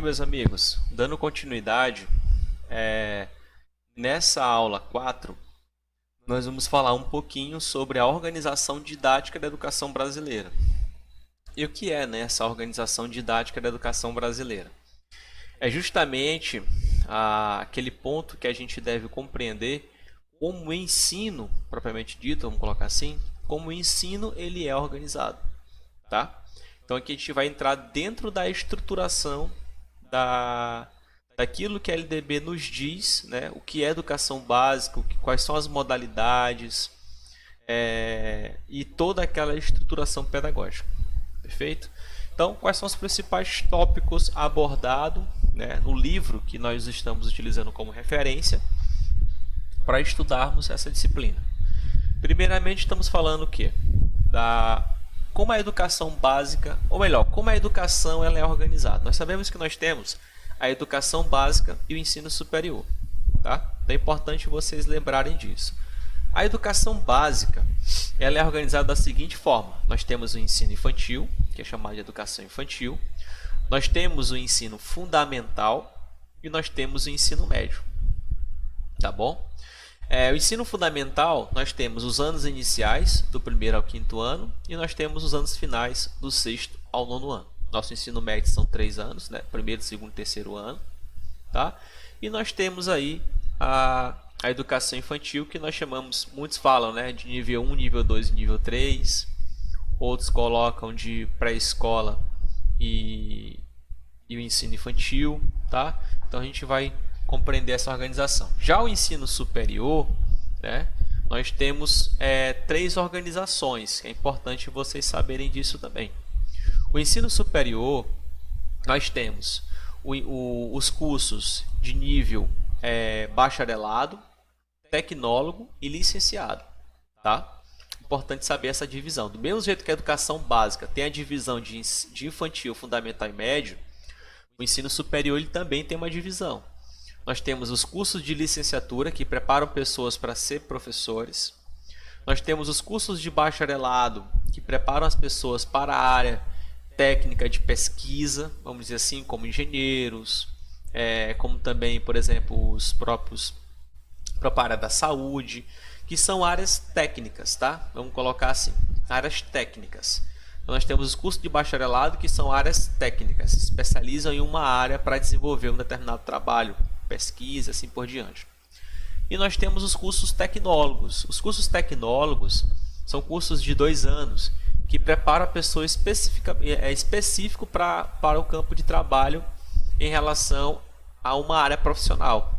meus amigos, dando continuidade, nessa aula 4, nós vamos falar um pouquinho sobre a organização didática da educação brasileira. E o que é, né, essa organização didática da educação brasileira? É justamente aquele ponto que a gente deve compreender como o ensino, propriamente dito, vamos colocar assim, como o ensino ele é organizado, tá? Então aqui a gente vai entrar dentro da estruturação daquilo que a LDB nos diz, né? O que é educação básica, quais são as modalidades e toda aquela estruturação pedagógica. Perfeito? Então, quais são os principais tópicos abordados, né, no livro que nós estamos utilizando como referência para estudarmos essa disciplina? Primeiramente, estamos falando o quê? Como a educação básica, ou melhor, como a educação ela é organizada. Nós sabemos que nós temos a educação básica e o ensino superior. Tá? Então é importante vocês lembrarem disso. A educação básica ela é organizada da seguinte forma. Nós temos o ensino infantil, que é chamado de educação infantil. Nós temos o ensino fundamental e nós temos o ensino médio. Tá bom? O ensino fundamental, nós temos os anos iniciais, do 1º ao 5º ano, e nós temos os anos finais, do 6º ao 9º ano. Nosso ensino médio são 3 anos, né? 1º, 2º e 3º ano. Tá? E nós temos aí a educação infantil, que nós chamamos, muitos falam, né, de nível 1, nível 2 e nível 3. Outros colocam de pré-escola e o ensino infantil. Tá? Então a gente vai compreender essa organização. Já o ensino superior, né, nós temos 3 organizações, que é importante vocês saberem disso também. O ensino superior, nós temos os cursos de nível bacharelado, tecnólogo e licenciado. Tá? Importante saber essa divisão. Do mesmo jeito que a educação básica tem a divisão de infantil, fundamental e médio, o ensino superior ele também tem uma divisão. Nós temos os cursos de licenciatura, que preparam pessoas para ser professores. Nós temos os cursos de bacharelado, que preparam as pessoas para a área técnica de pesquisa, vamos dizer assim, como engenheiros, como também, por exemplo, os próprios para a área da saúde, que são áreas técnicas, tá? Vamos colocar assim, áreas técnicas. Então, nós temos os cursos de bacharelado, que são áreas técnicas, se especializam em uma área para desenvolver um determinado trabalho, pesquisa, assim por diante. E nós temos os cursos tecnólogos. Os cursos tecnólogos são cursos de 2 anos que preparam a pessoa específico para o campo de trabalho em relação a uma área profissional.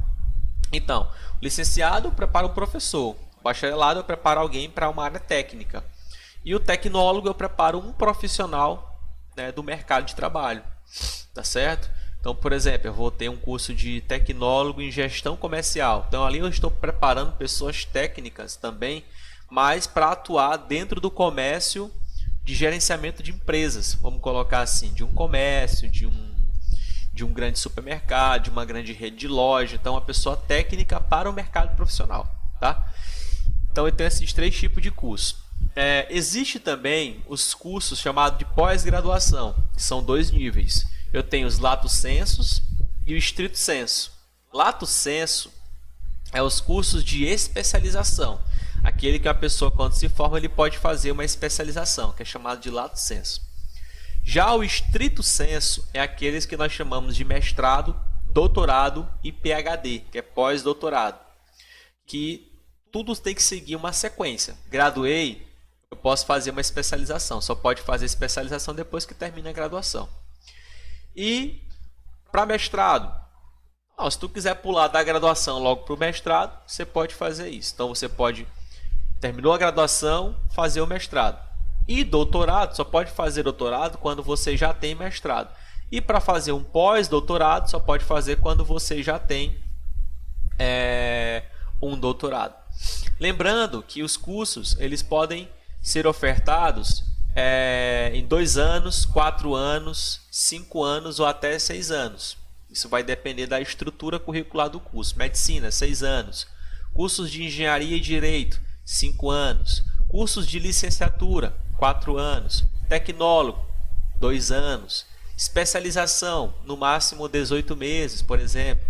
Então, o licenciado prepara o professor, o bacharelado prepara alguém para uma área técnica e o tecnólogo eu preparo um profissional, né, do mercado de trabalho. Tá certo? Então, por exemplo, eu vou ter um curso de tecnólogo em gestão comercial. Então, ali eu estou preparando pessoas técnicas também, mas para atuar dentro do comércio de gerenciamento de empresas. Vamos colocar assim, de um comércio, de um grande supermercado, de uma grande rede de loja. Então, uma pessoa técnica para o mercado profissional. Tá? Então, eu tenho esses 3 tipos de curso. Existe também os cursos chamados de pós-graduação, que são 2 níveis. Eu tenho os lato sensus e o estrito sensu. Lato sensu é os cursos de especialização. Aquele que a pessoa, quando se forma, ele pode fazer uma especialização, que é chamado de lato sensu. Já o estrito sensu é aqueles que nós chamamos de mestrado, doutorado e PhD, que é pós-doutorado. Que tudo tem que seguir uma sequência. Graduei, eu posso fazer uma especialização. Só pode fazer especialização depois que termina a graduação. E para mestrado, se tu quiser pular da graduação logo para o mestrado, você pode fazer isso. Então você pode, terminou a graduação, fazer o mestrado. E doutorado, só pode fazer doutorado quando você já tem mestrado. E para fazer um pós-doutorado, só pode fazer quando você já tem um doutorado. Lembrando que os cursos eles podem ser ofertados em 2 anos, 4 anos, 5 anos ou até 6 anos. Isso vai depender da estrutura curricular do curso. Medicina, 6 anos. Cursos de engenharia e direito, 5 anos. Cursos de licenciatura, 4 anos. Tecnólogo, 2 anos. Especialização, no máximo 18 meses, por exemplo,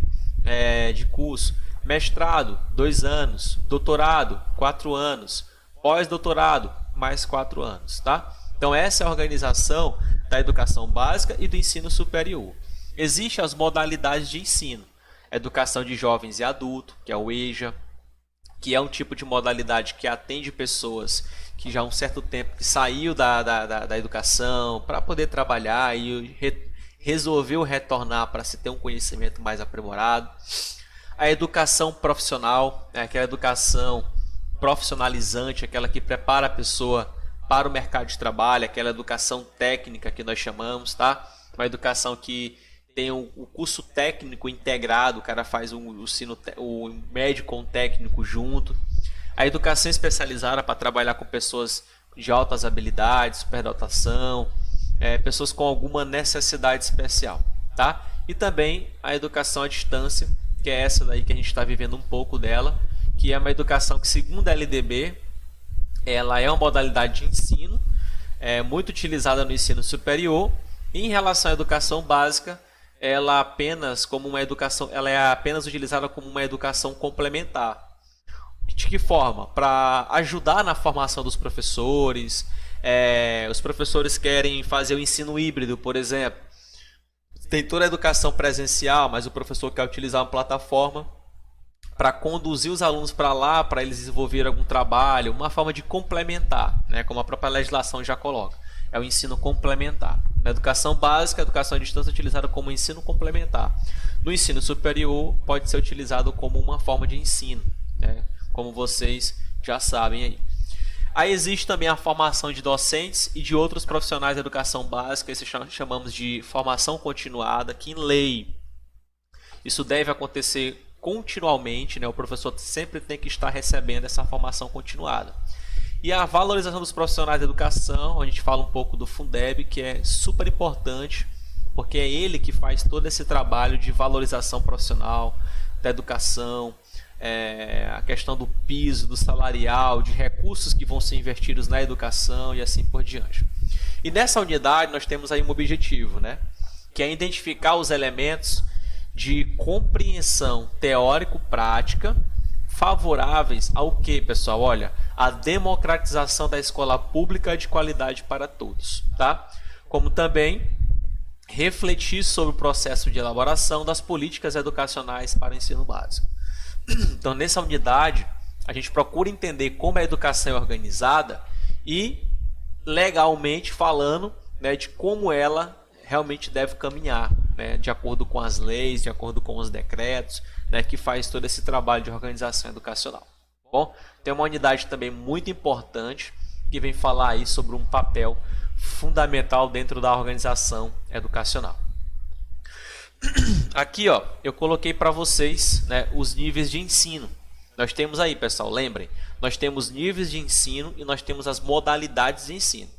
de curso. Mestrado, 2 anos. Doutorado, 4 anos. Pós-doutorado, mais 4 anos. Tá? Então essa é a organização da educação básica e do ensino superior. Existem as modalidades de ensino. Educação de jovens e adultos, que é o EJA, que é um tipo de modalidade que atende pessoas que já há um certo tempo que saiu da educação para poder trabalhar e resolveu retornar para se ter um conhecimento mais aprimorado. A educação profissional, aquela educação profissionalizante, aquela que prepara a pessoa para o mercado de trabalho, aquela educação técnica que nós chamamos, tá? Uma educação que tem o curso técnico integrado, o cara faz o médio com o técnico junto. A educação especializada para trabalhar com pessoas de altas habilidades, superdotação, pessoas com alguma necessidade especial, tá? E também a educação à distância, que é essa daí que a gente está vivendo um pouco dela, que é uma educação que, segundo a LDB, ela é uma modalidade de ensino, muito utilizada no ensino superior. E em relação à educação básica, ela é apenas utilizada como uma educação complementar. De que forma? Para ajudar na formação dos professores. Os professores querem fazer o ensino híbrido, por exemplo. Tem toda a educação presencial, mas o professor quer utilizar uma plataforma para conduzir os alunos para lá, para eles desenvolverem algum trabalho, uma forma de complementar, né, como a própria legislação já coloca. É o ensino complementar. Na educação básica, a educação à distância é utilizada como ensino complementar. No ensino superior, pode ser utilizado como uma forma de ensino, né, como vocês já sabem aí. Aí existe também a formação de docentes e de outros profissionais da educação básica, isso chamamos de formação continuada, que em lei isso deve acontecer continuamente, né? O professor sempre tem que estar recebendo essa formação continuada. E a valorização dos profissionais da educação, a gente fala um pouco do Fundeb, que é super importante, porque é ele que faz todo esse trabalho de valorização profissional da educação, a questão do piso, do salarial, de recursos que vão ser investidos na educação e assim por diante. E nessa unidade nós temos aí um objetivo, né? Que é identificar os elementos de compreensão teórico-prática favoráveis ao que, pessoal? Olha, a democratização da escola pública de qualidade para todos, tá? Como também refletir sobre o processo de elaboração das políticas educacionais para o ensino básico. Então, nessa unidade, a gente procura entender como a educação é organizada e, legalmente falando, né, de como ela realmente deve caminhar, né, de acordo com as leis, de acordo com os decretos, né, que faz todo esse trabalho de organização educacional. Bom, tem uma unidade também muito importante que vem falar aí sobre um papel fundamental dentro da organização educacional. Aqui, ó, eu coloquei para vocês, né, os níveis de ensino. Nós temos aí, pessoal, lembrem, nós temos níveis de ensino e nós temos as modalidades de ensino.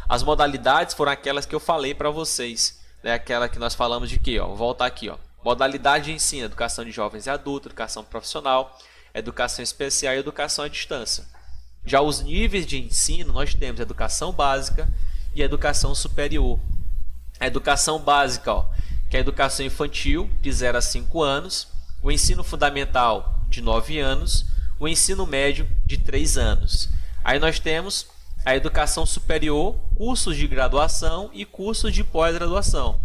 As modalidades foram aquelas que eu falei para vocês, né, aquela que nós falamos de quê? Ó, vou voltar aqui, ó. Modalidade de ensino, educação de jovens e adultos, educação profissional, educação especial e educação à distância. Já os níveis de ensino, nós temos educação básica e educação superior. A educação básica, ó, que é a educação infantil, de 0 a 5 anos, o ensino fundamental, de 9 anos, o ensino médio, de 3 anos. Aí nós temos a educação superior, cursos de graduação e cursos de pós-graduação.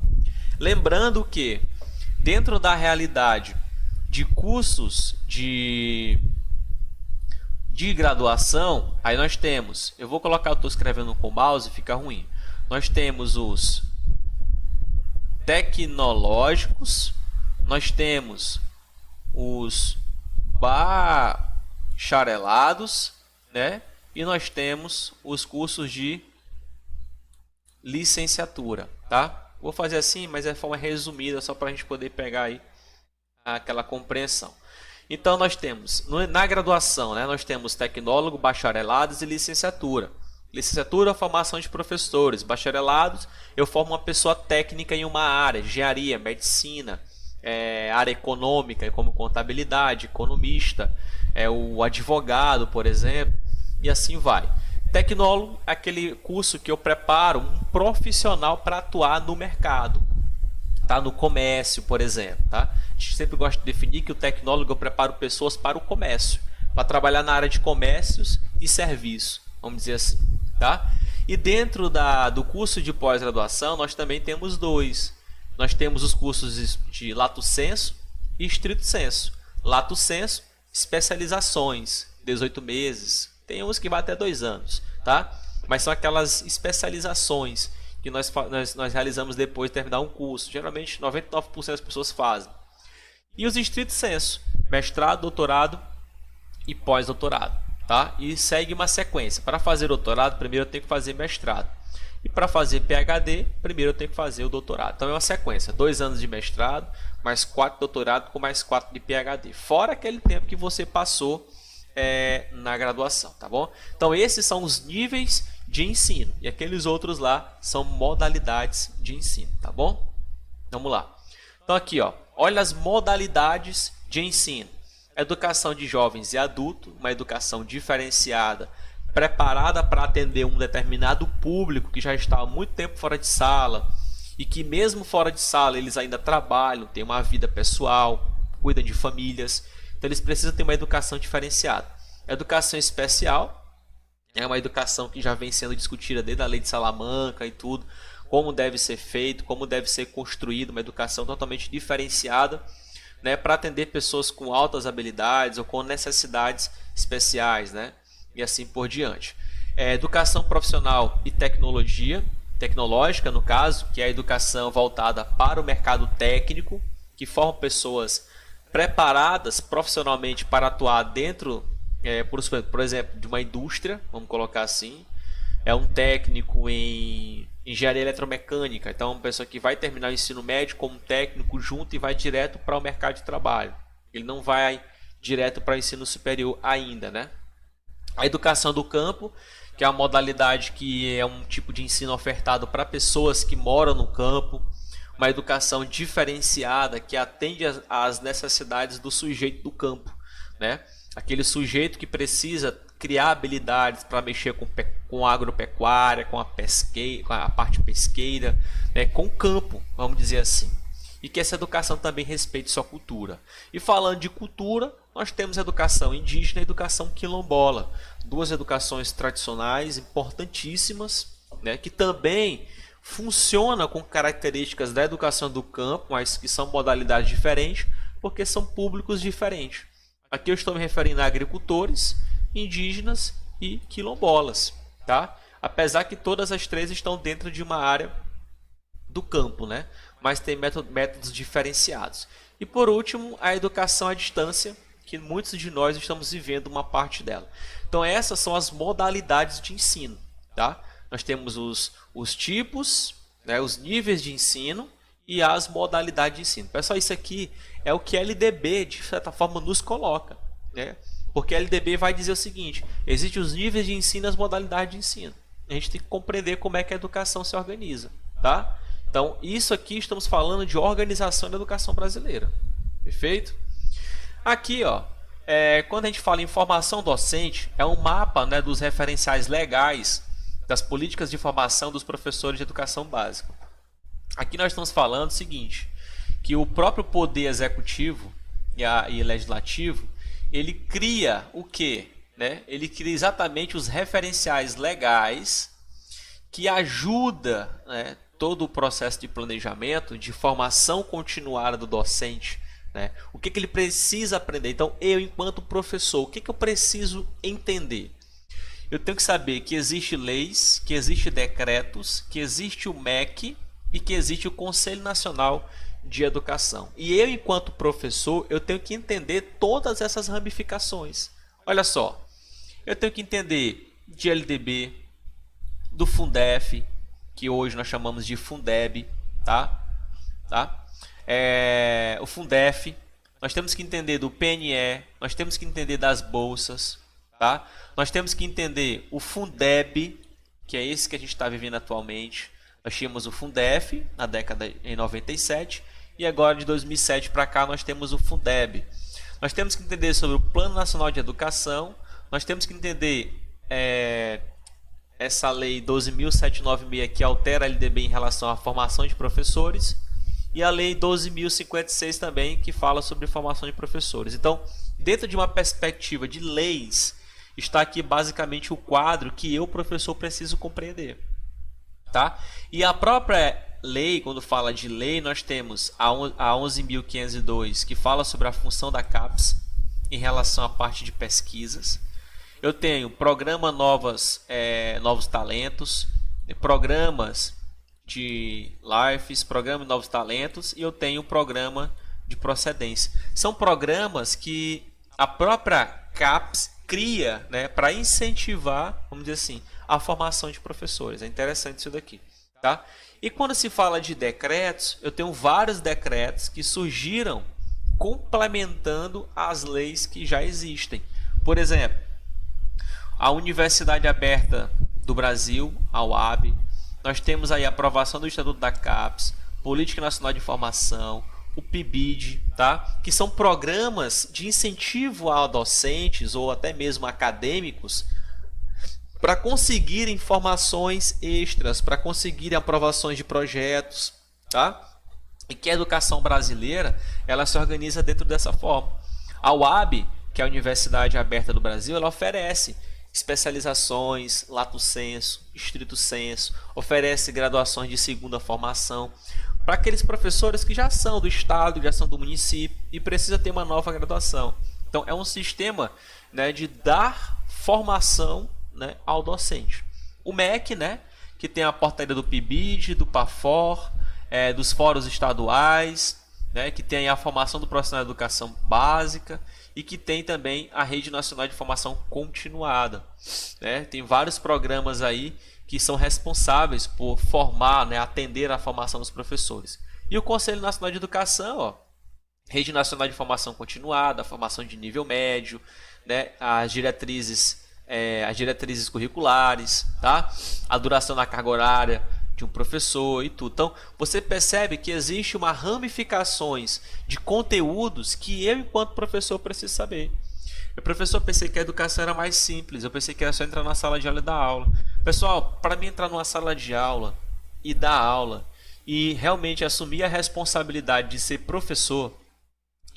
Lembrando que, dentro da realidade de cursos de graduação, aí nós temos, eu vou colocar, eu estou escrevendo com o mouse, fica ruim. Nós temos os tecnológicos, nós temos os bacharelados, né? E nós temos os cursos de licenciatura, tá? Vou fazer assim, mas é de forma resumida, só para a gente poder pegar aí aquela compreensão. Então nós temos, na graduação, né, nós temos tecnólogo, bacharelados e licenciatura. Licenciatura, formação de professores. Bacharelados, eu formo uma pessoa técnica em uma área, engenharia, medicina, área econômica, como contabilidade, economista, o advogado, por exemplo, e assim vai. Tecnólogo é aquele curso que eu preparo um profissional para atuar no mercado, tá? No comércio, por exemplo, tá? A gente sempre gosta de definir que o tecnólogo eu preparo pessoas para o comércio, para trabalhar na área de comércios e serviço, vamos dizer assim, tá? E dentro do curso de pós-graduação nós também temos dois. Nós temos os cursos de lato sensu e estrito sensu. Lato sensu, especializações, 18 meses, tem uns que vai até 2 anos, tá? Mas são aquelas especializações que nós realizamos depois de terminar um curso. Geralmente 99% das pessoas fazem. E os estrito sensu, mestrado, doutorado e pós-doutorado, tá? E segue uma sequência. Para fazer doutorado, primeiro eu tenho que fazer mestrado. E para fazer PhD, primeiro eu tenho que fazer o doutorado. Então é uma sequência, 2 anos de mestrado, mais 4 de doutorado, com mais 4 de PhD. Fora aquele tempo que você passou na graduação, tá bom? Então esses são os níveis de ensino. E aqueles outros lá são modalidades de ensino, tá bom? Vamos lá. Então aqui, ó, olha as modalidades de ensino. Educação de jovens e adultos, uma educação diferenciada, preparada para atender um determinado público que já está há muito tempo fora de sala e que mesmo fora de sala eles ainda trabalham, têm uma vida pessoal, cuidam de famílias, então eles precisam ter uma educação diferenciada. Educação especial é uma educação que já vem sendo discutida desde a lei de Salamanca e tudo, como deve ser feito, como deve ser construída uma educação totalmente diferenciada, né, para atender pessoas com altas habilidades ou com necessidades especiais, né? E assim por diante. Educação profissional e tecnológica no caso, que é a educação voltada para o mercado técnico, que forma pessoas preparadas profissionalmente para atuar dentro, por exemplo, de uma indústria, vamos colocar assim. É um técnico em engenharia eletromecânica, então uma pessoa que vai terminar o ensino médio como técnico junto e vai direto para o mercado de trabalho. Ele não vai direto para o ensino superior ainda, né? A educação do campo, que é uma modalidade que é um tipo de ensino ofertado para pessoas que moram no campo, uma educação diferenciada que atende às necessidades do sujeito do campo, né? Aquele sujeito que precisa criar habilidades para mexer com agropecuária, com a parte pesqueira, né? Com o campo, vamos dizer assim. E que essa educação também respeite sua cultura. E falando de cultura, nós temos a educação indígena e a educação quilombola. 2 educações tradicionais importantíssimas, né, que também funcionam com características da educação do campo, mas que são modalidades diferentes, porque são públicos diferentes. Aqui eu estou me referindo a agricultores, indígenas e quilombolas, tá? Apesar que todas as 3 estão dentro de uma área do campo, né? Mas tem métodos diferenciados. E por último, a educação à distância, que muitos de nós estamos vivendo uma parte dela. Então essas são as modalidades de ensino, tá? Nós temos os tipos, né, os níveis de ensino e as modalidades de ensino. Pessoal, isso aqui é o que a LDB de certa forma nos coloca, né? Porque a LDB vai dizer o seguinte: existem os níveis de ensino e as modalidades de ensino. A gente tem que compreender como é que a educação se organiza, tá? Então, isso aqui estamos falando de organização da educação brasileira. Perfeito? Aqui, ó, quando a gente fala em formação docente, é um mapa, né, dos referenciais legais das políticas de formação dos professores de educação básica. Aqui nós estamos falando o seguinte, que o próprio poder executivo e legislativo, ele cria o quê? Né? Ele cria exatamente os referenciais legais que ajuda, né, todo o processo de planejamento, de formação continuada do docente, né? O que ele precisa aprender. Então, eu, enquanto professor, o que eu preciso entender? Eu tenho que saber que existem leis, que existem decretos, que existe o MEC e que existe o Conselho Nacional de Educação. E eu, enquanto professor, eu tenho que entender todas essas ramificações. Olha só, eu tenho que entender de LDB, do Fundef, que hoje nós chamamos de Fundeb, tá? O Fundef, nós temos que entender do PNE, nós temos que entender das bolsas, tá? Nós temos que entender o Fundeb, que é esse que a gente está vivendo atualmente. Nós tínhamos o Fundef na década de 97 e agora de 2007 para cá nós temos o Fundeb. Nós temos que entender sobre o Plano Nacional de Educação, nós temos que entender essa lei 12.796 que altera a LDB em relação à formação de professores, e a lei 12.056 também, que fala sobre formação de professores. Então, dentro de uma perspectiva de leis, está aqui basicamente o quadro que eu, professor, preciso compreender. Tá? E a própria lei, quando fala de lei, nós temos a 11.502, que fala sobre a função da CAPES em relação à parte de pesquisas. Eu tenho programa Novos Talentos, programas de Lives, programa de Novos Talentos, e eu tenho o programa de procedência. São programas que a própria CAPES cria, né, para incentivar, vamos dizer assim, a formação de professores. É interessante isso daqui, tá? E quando se fala de decretos, eu tenho vários decretos que surgiram complementando as leis que já existem. Por exemplo, a Universidade Aberta do Brasil, a UAB, nós temos aí a aprovação do Estatuto da CAPES, Política Nacional de Formação, o PIBID, tá? Que são programas de incentivo a docentes ou até mesmo acadêmicos para conseguirem formações extras, para conseguirem aprovações de projetos, tá? E que a educação brasileira, ela se organiza dentro dessa forma. A UAB, que é a Universidade Aberta do Brasil, ela oferece especializações, lato sensu, estrito sensu, oferece graduações de segunda formação para aqueles professores que já são do estado, já são do município e precisa ter uma nova graduação. Então é um sistema, né, de dar formação, né, ao docente. O MEC, né, que tem a portaria do PIBID, do PAFOR, dos fóruns estaduais, né, que tem a formação do profissional de educação básica e que tem também a Rede Nacional de Formação Continuada, né? Tem vários programas aí que são responsáveis por formar, né, atender a formação dos professores. E o Conselho Nacional de Educação, ó, Rede Nacional de Formação Continuada, a formação de nível médio, né, as diretrizes curriculares, tá? A duração da carga horária de um professor e tudo. Então, você percebe que existe uma ramificações de conteúdos que eu, enquanto professor, preciso saber. Eu, professor, pensei que a educação era mais simples. Eu pensei que era só entrar na sala de aula e dar aula. Pessoal, para mim entrar numa sala de aula e dar aula e realmente assumir a responsabilidade de ser professor,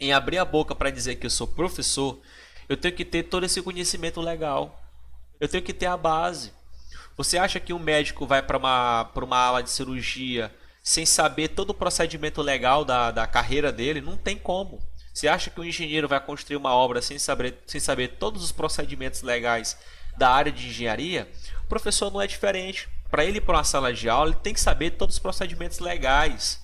em abrir a boca para dizer que eu sou professor, eu tenho que ter todo esse conhecimento legal. Eu tenho que ter a base. Você acha que um médico vai para uma aula de cirurgia sem saber todo o procedimento legal da carreira dele? Não tem como. Você acha que um engenheiro vai construir uma obra sem saber todos os procedimentos legais da área de engenharia? O professor não é diferente. Para ele ir para uma sala de aula, ele tem que saber todos os procedimentos legais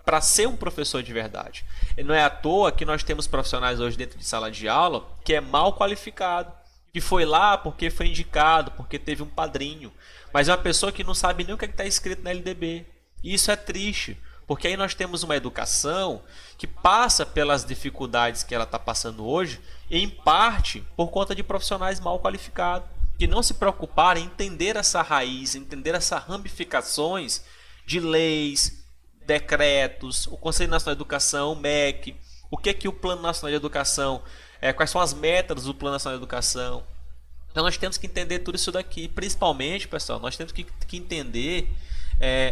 para ser um professor de verdade. E não é à toa que nós temos profissionais hoje dentro de sala de aula que é mal qualificado, que foi lá porque foi indicado, porque teve um padrinho, mas é uma pessoa que não sabe nem o que está escrito na LDB. E isso é triste, porque aí nós temos uma educação que passa pelas dificuldades que ela está passando hoje, em parte por conta de profissionais mal qualificados, que não se preocuparam em entender essa raiz, entender essas ramificações de leis, decretos, o Conselho Nacional de Educação, o MEC, o que é que o Plano Nacional de Educação, quais são as metas do Plano Nacional de Educação. Então nós temos que entender tudo isso daqui. Principalmente, pessoal, nós temos que entender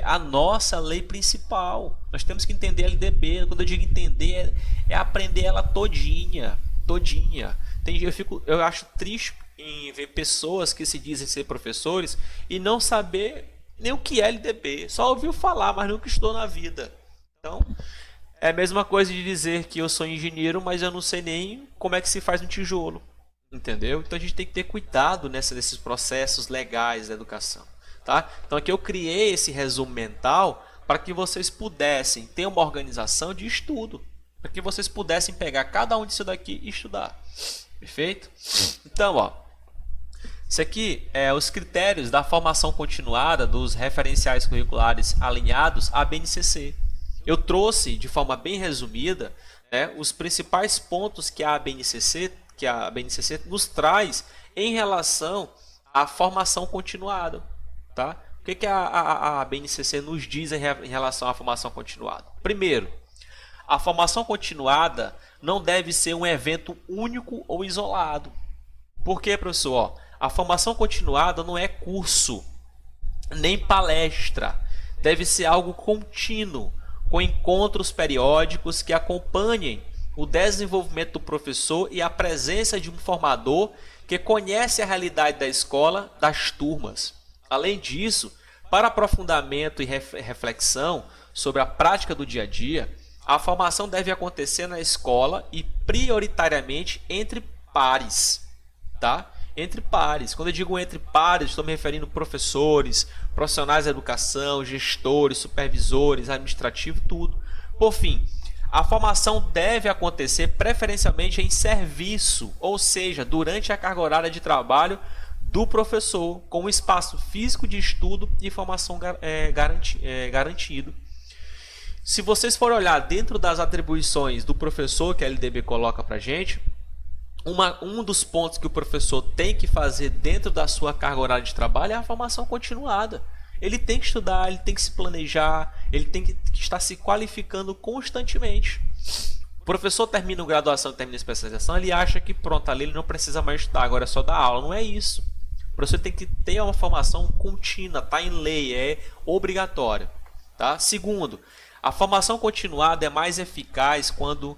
a nossa lei principal. Nós temos que entender a LDB. Quando eu digo entender, é aprender ela todinha. Eu acho triste em ver pessoas que se dizem ser professores e não saber nem o que é LDB. Só ouviu falar, mas nunca estudou na vida. Então, é a mesma coisa de dizer que eu sou engenheiro, mas eu não sei nem como é que se faz um tijolo. Entendeu? Então a gente tem que ter cuidado nesses processos legais da educação. Tá? Então aqui eu criei esse resumo mental para que vocês pudessem ter uma organização de estudo. Para que vocês pudessem pegar cada um disso daqui e estudar. Perfeito? Então, ó, isso aqui é os critérios da formação continuada dos referenciais curriculares alinhados à BNCC. Eu trouxe de forma bem resumida, né, os principais pontos que a BNCC nos traz em relação à formação continuada. Tá? O que a BNCC nos diz em relação à formação continuada? Primeiro, a formação continuada não deve ser um evento único ou isolado. Por quê, professor? A formação continuada não é curso, nem palestra. Deve ser algo contínuo, com encontros periódicos que acompanhem o desenvolvimento do professor e a presença de um formador que conhece a realidade da escola, das turmas. Além disso, para aprofundamento e reflexão sobre a prática do dia a dia, a formação deve acontecer na escola e prioritariamente entre pares, tá? Entre pares. Quando eu digo entre pares, estou me referindo a professores, profissionais da educação, gestores, supervisores, administrativos, tudo. Por fim, a formação deve acontecer preferencialmente em serviço, ou seja, durante a carga horária de trabalho do professor, com um espaço físico de estudo e formação garantido. Se vocês forem olhar dentro das atribuições do professor que a LDB coloca para a gente, um dos pontos que o professor tem que fazer dentro da sua carga horária de trabalho é a formação continuada. Ele tem que estudar, ele tem que se planejar, ele tem que estar se qualificando constantemente. O professor termina a graduação, termina a especialização, ele acha que pronto, ali ele não precisa mais estudar, agora é só dar aula. Não é isso. O professor tem que ter uma formação contínua, está em lei, é obrigatório. Tá? Segundo, a formação continuada é mais eficaz quando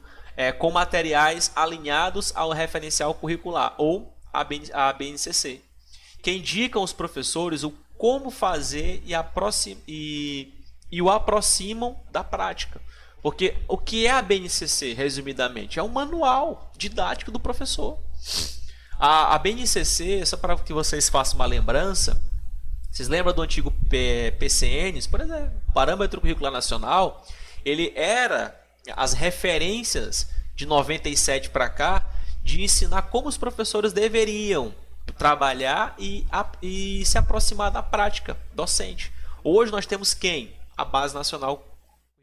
com materiais alinhados ao referencial curricular ou a BNCC, que indicam aos professores o como fazer e o aproximam da prática. Porque o que é a BNCC, resumidamente? É um manual didático do professor. A BNCC, só para que vocês façam uma lembrança, vocês lembram do antigo PCN, por exemplo, Parâmetro Curricular Nacional, ele era as referências de 97 para cá de ensinar como os professores deveriam trabalhar e se aproximar da prática docente. Hoje nós temos quem? A Base Nacional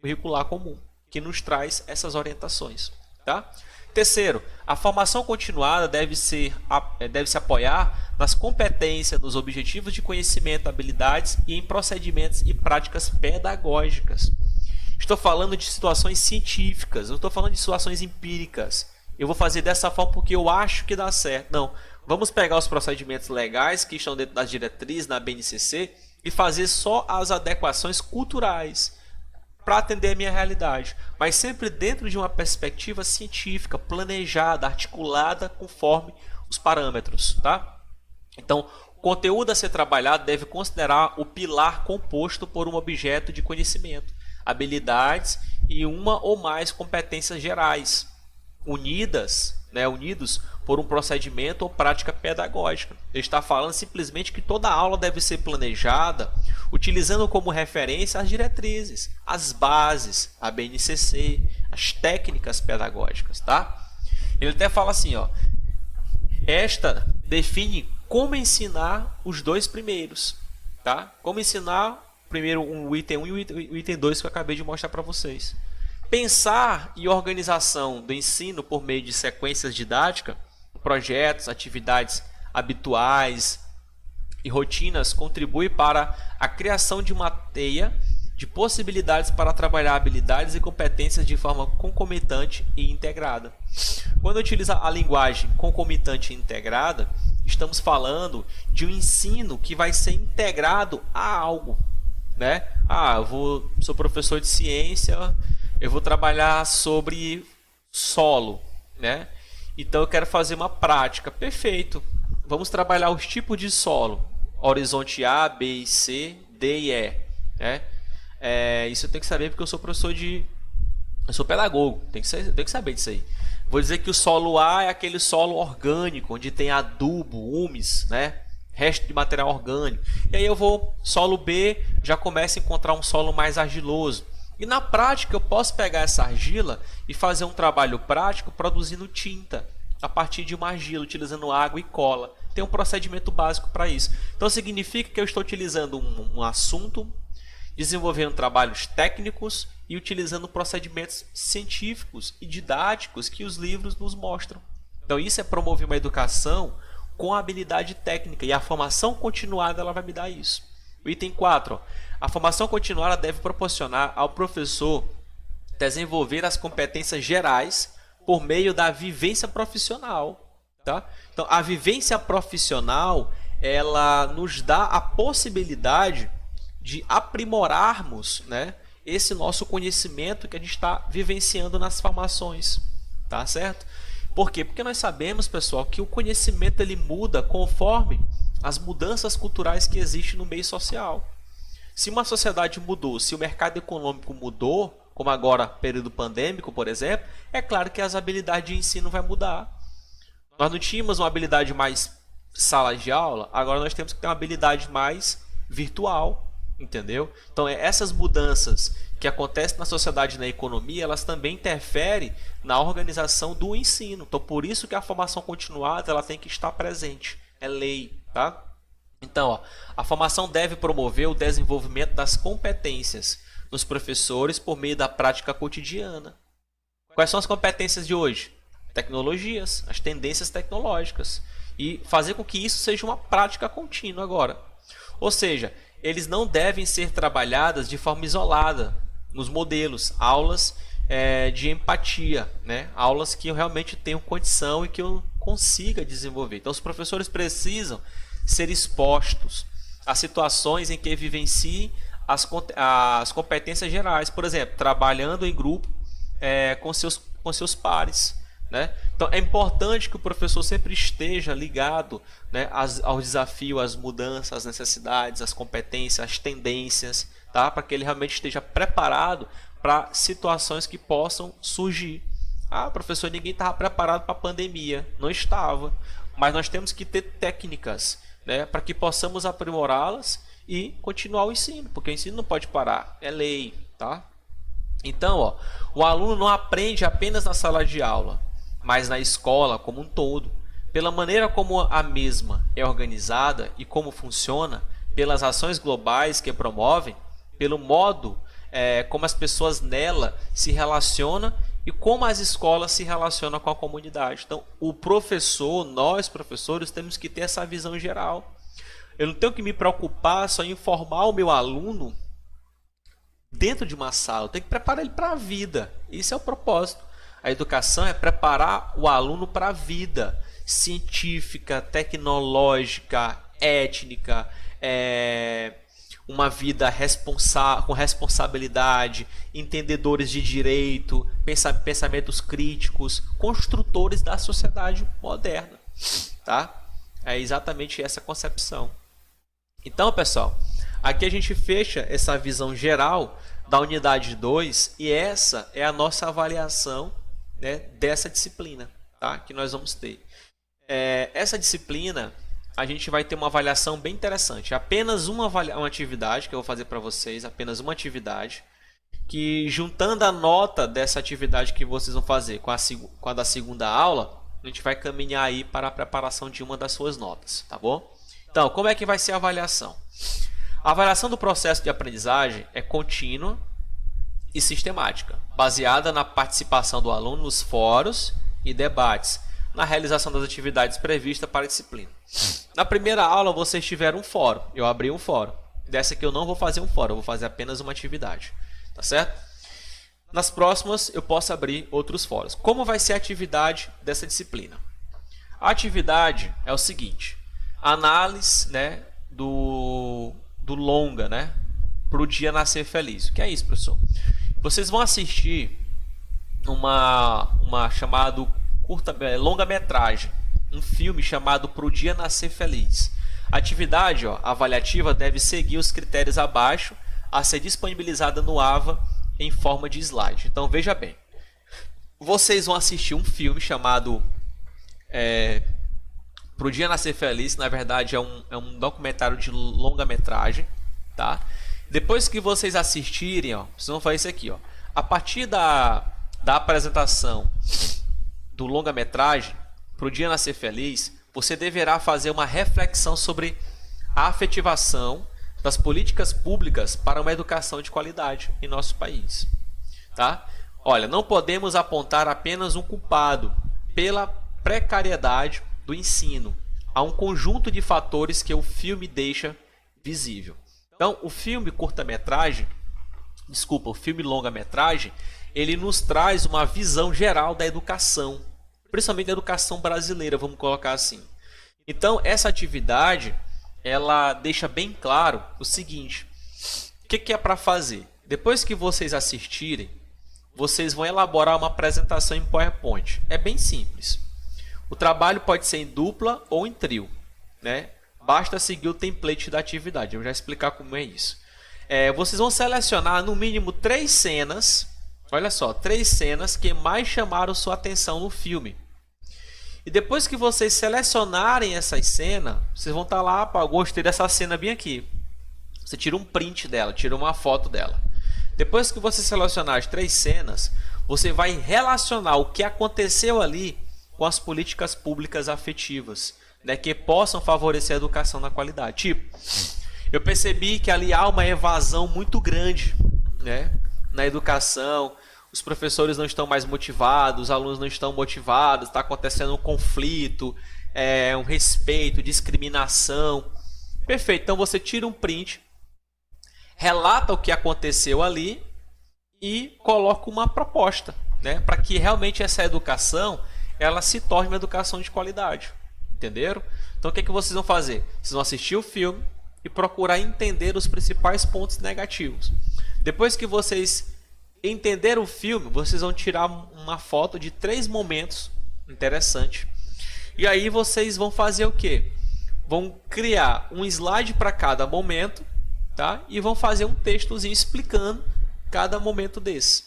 Curricular Comum, que nos traz essas orientações. Tá? Terceiro, a formação continuada deve se apoiar nas competências, nos objetivos de conhecimento, habilidades e em procedimentos e práticas pedagógicas. Estou falando de situações científicas, não estou falando de situações empíricas. Eu vou fazer dessa forma porque eu acho que dá certo. Não, vamos pegar os procedimentos legais que estão dentro das diretrizes na BNCC e fazer só as adequações culturais para atender a minha realidade, mas sempre dentro de uma perspectiva científica, planejada, articulada conforme os parâmetros, tá? Então, o conteúdo a ser trabalhado deve considerar o pilar composto por um objeto de conhecimento, habilidades e uma ou mais competências gerais, unidos por um procedimento ou prática pedagógica. Ele está falando simplesmente que toda aula deve ser planejada utilizando como referência as diretrizes, as bases, a BNCC, as técnicas pedagógicas, tá? Ele até fala assim, ó, esta define como ensinar os dois primeiros, tá? Como ensinar primeiro o item 1 e o item 2 que eu acabei de mostrar para vocês. Pensar e organização do ensino por meio de sequências didáticas, projetos, atividades habituais e rotinas contribui para a criação de uma teia de possibilidades para trabalhar habilidades e competências de forma concomitante e integrada. Quando utiliza a linguagem concomitante e integrada, estamos falando de um ensino que vai ser integrado a algo, né? Sou professor de ciência, eu vou trabalhar sobre solo, né? Então eu quero fazer uma prática. Perfeito. Vamos trabalhar os tipos de solo. Horizonte A, B e C, D e E. Né? Isso eu tenho que saber porque eu sou professor eu sou pedagogo. Tenho que saber disso aí. Vou dizer que o solo A é aquele solo orgânico, onde tem adubo, humus, né? Resto de material orgânico. E aí solo B, já começo a encontrar um solo mais argiloso. E na prática eu posso pegar essa argila e fazer um trabalho prático produzindo tinta a partir de uma argila, utilizando água e cola. Tem um procedimento básico para isso. Então significa que eu estou utilizando um assunto, desenvolvendo trabalhos técnicos e utilizando procedimentos científicos e didáticos que os livros nos mostram. Então isso é promover uma educação com habilidade técnica e a formação continuada ela vai me dar isso. O item 4. A formação continuada deve proporcionar ao professor desenvolver as competências gerais por meio da vivência profissional. Tá? Então, a vivência profissional, ela nos dá a possibilidade de aprimorarmos, né, esse nosso conhecimento que a gente está vivenciando nas formações, tá certo? Por quê? Porque nós sabemos, pessoal, que o conhecimento ele muda conforme as mudanças culturais que existem no meio social. Se uma sociedade mudou, se o mercado econômico mudou, como agora período pandêmico, por exemplo, é claro que as habilidades de ensino vai mudar. Nós não tínhamos uma habilidade mais sala de aula, agora nós temos que ter uma habilidade mais virtual, entendeu? Então essas mudanças que acontecem na sociedade e na economia, elas também interferem na organização do ensino. Então por isso que a formação continuada ela tem que estar presente, é lei, tá? Então, ó, a formação deve promover o desenvolvimento das competências nos professores por meio da prática cotidiana. Quais são as competências de hoje? Tecnologias, as tendências tecnológicas e fazer com que isso seja uma prática contínua agora. Ou seja, eles não devem ser trabalhadas de forma isolada nos modelos, aulas de empatia, né? Aulas que eu realmente tenho condição e que eu consiga desenvolver. Então os professores precisam ser expostos a situações em que vivenciem as competências gerais, por exemplo, trabalhando em grupo com seus pares. Né? Então é importante que o professor sempre esteja ligado, né, ao desafio, às mudanças, às necessidades, às competências, às tendências, tá? Para que ele realmente esteja preparado para situações que possam surgir. Professor, ninguém estava preparado para a pandemia. Não estava. Mas nós temos que ter técnicas, né, para que possamos aprimorá-las e continuar o ensino, porque o ensino não pode parar, é lei. Tá? Então, ó, o aluno não aprende apenas na sala de aula, mas na escola como um todo, pela maneira como a mesma é organizada e como funciona, pelas ações globais que promovem, pelo modo como as pessoas nela se relacionam e como as escolas se relacionam com a comunidade. Então, o professor, nós professores, temos que ter essa visão geral. Eu não tenho que me preocupar só em formar o meu aluno dentro de uma sala, eu tenho que preparar ele para a vida. Isso é o propósito. A educação é preparar o aluno para a vida científica, tecnológica, étnica, uma vida com responsabilidade, entendedores de direito, pensamentos críticos, construtores da sociedade moderna. Tá? É exatamente essa concepção. Então, pessoal, aqui a gente fecha essa visão geral da unidade 2 e essa é a nossa avaliação, né, dessa disciplina, tá, que nós vamos ter. Essa disciplina a gente vai ter uma avaliação bem interessante. Apenas uma atividade que eu vou fazer para vocês, apenas uma atividade, que juntando a nota dessa atividade que vocês vão fazer com a da segunda aula, a gente vai caminhar aí para a preparação de uma das suas notas, tá bom? Então, como é que vai ser a avaliação? A avaliação do processo de aprendizagem é contínua e sistemática, baseada na participação do aluno nos fóruns e debates, na realização das atividades previstas para a disciplina. Na primeira aula vocês tiveram um fórum, eu abri um fórum. Dessa aqui eu não vou fazer um fórum, eu vou fazer apenas uma atividade, tá certo? Nas próximas eu posso abrir outros fóruns. Como vai ser a atividade dessa disciplina? A atividade é o seguinte: análise, né, do longa, né, para o dia nascer feliz. O que é isso, professor? Vocês vão assistir uma chamado longa-metragem, um filme chamado Pro Dia Nascer Feliz. A atividade avaliativa deve seguir os critérios abaixo a ser disponibilizada no AVA em forma de slide. Então veja bem, vocês vão assistir um filme chamado Pro Dia Nascer Feliz. Na verdade é um documentário de longa-metragem, tá? Depois que vocês assistirem, vocês vão fazer isso aqui, a partir da apresentação do longa-metragem Pro Dia Nascer Feliz, você deverá fazer uma reflexão sobre a afetivação das políticas públicas para uma educação de qualidade em nosso país, tá? Olha, não podemos apontar apenas um culpado pela precariedade do ensino. Há um conjunto de fatores que o filme deixa visível. Então, o filme longa-metragem, ele nos traz uma visão geral da educação. principalmente na educação brasileira, vamos colocar assim. Então, essa atividade, ela deixa bem claro o seguinte: o que é para fazer? Depois que vocês assistirem, vocês vão elaborar uma apresentação em PowerPoint. É bem simples. O trabalho pode ser em dupla ou em trio, né? Basta seguir o template da atividade. Eu vou já explicar como é isso. Vocês vão selecionar no mínimo 3 cenas. Olha só, 3 cenas que mais chamaram sua atenção no filme. E depois que vocês selecionarem essas cenas, vocês vão estar lá, eu gostei dessa cena bem aqui. Você tira um print dela, tira uma foto dela. Depois que você selecionar as 3 cenas, você vai relacionar o que aconteceu ali com as políticas públicas afetivas, né, que possam favorecer a educação na qualidade. Tipo, eu percebi que ali há uma evasão muito grande, né, na educação. Os professores não estão mais motivados, os alunos não estão motivados, está acontecendo um conflito, um respeito, discriminação. Perfeito, então você tira um print, relata o que aconteceu ali e coloca uma proposta, né, para que realmente essa educação ela se torne uma educação de qualidade. Entenderam? Então o que vocês vão fazer? Vocês vão assistir o filme e procurar entender os principais pontos negativos. Depois que vocês entenderam o filme, vocês vão tirar uma foto de 3 momentos interessantes. E aí vocês vão fazer o quê? Vão criar um slide para cada momento, tá? E vão fazer um textozinho explicando cada momento desse.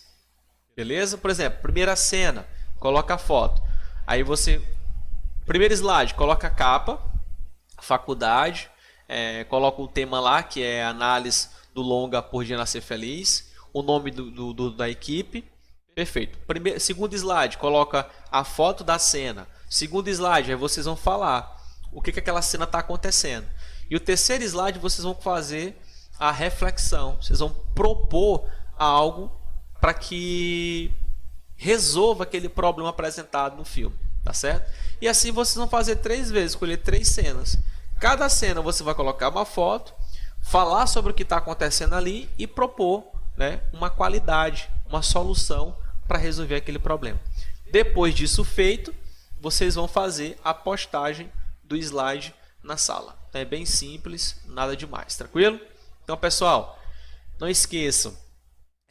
Beleza? Por exemplo, primeira cena, coloca a foto. Aí você, primeiro slide, coloca a capa, faculdade, coloca o tema lá, que é análise do longa Por Dia Nascer Feliz, o nome da equipe. Perfeito. Segundo slide, coloca a foto da cena. Segundo slide, aí vocês vão falar o que aquela cena está acontecendo. E o terceiro slide, vocês vão fazer a reflexão. Vocês vão propor algo para que resolva aquele problema apresentado no filme, tá certo? E assim vocês vão fazer 3 vezes, escolher 3 cenas. Cada cena você vai colocar uma foto, falar sobre o que está acontecendo ali e propor, né, uma qualidade, uma solução para resolver aquele problema. Depois disso feito, vocês vão fazer a postagem do slide na sala. Então é bem simples, nada demais, tranquilo? Então, pessoal, não esqueçam,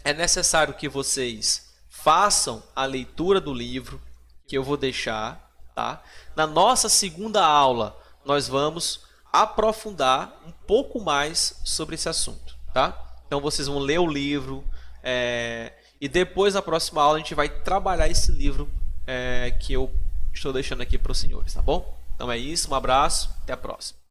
é necessário que vocês façam a leitura do livro que eu vou deixar, tá? Na nossa segunda aula, nós vamos aprofundar um pouco mais sobre esse assunto, tá? Então vocês vão ler o livro e depois na próxima aula a gente vai trabalhar esse livro que eu estou deixando aqui para os senhores, tá bom? Então é isso, um abraço, até a próxima.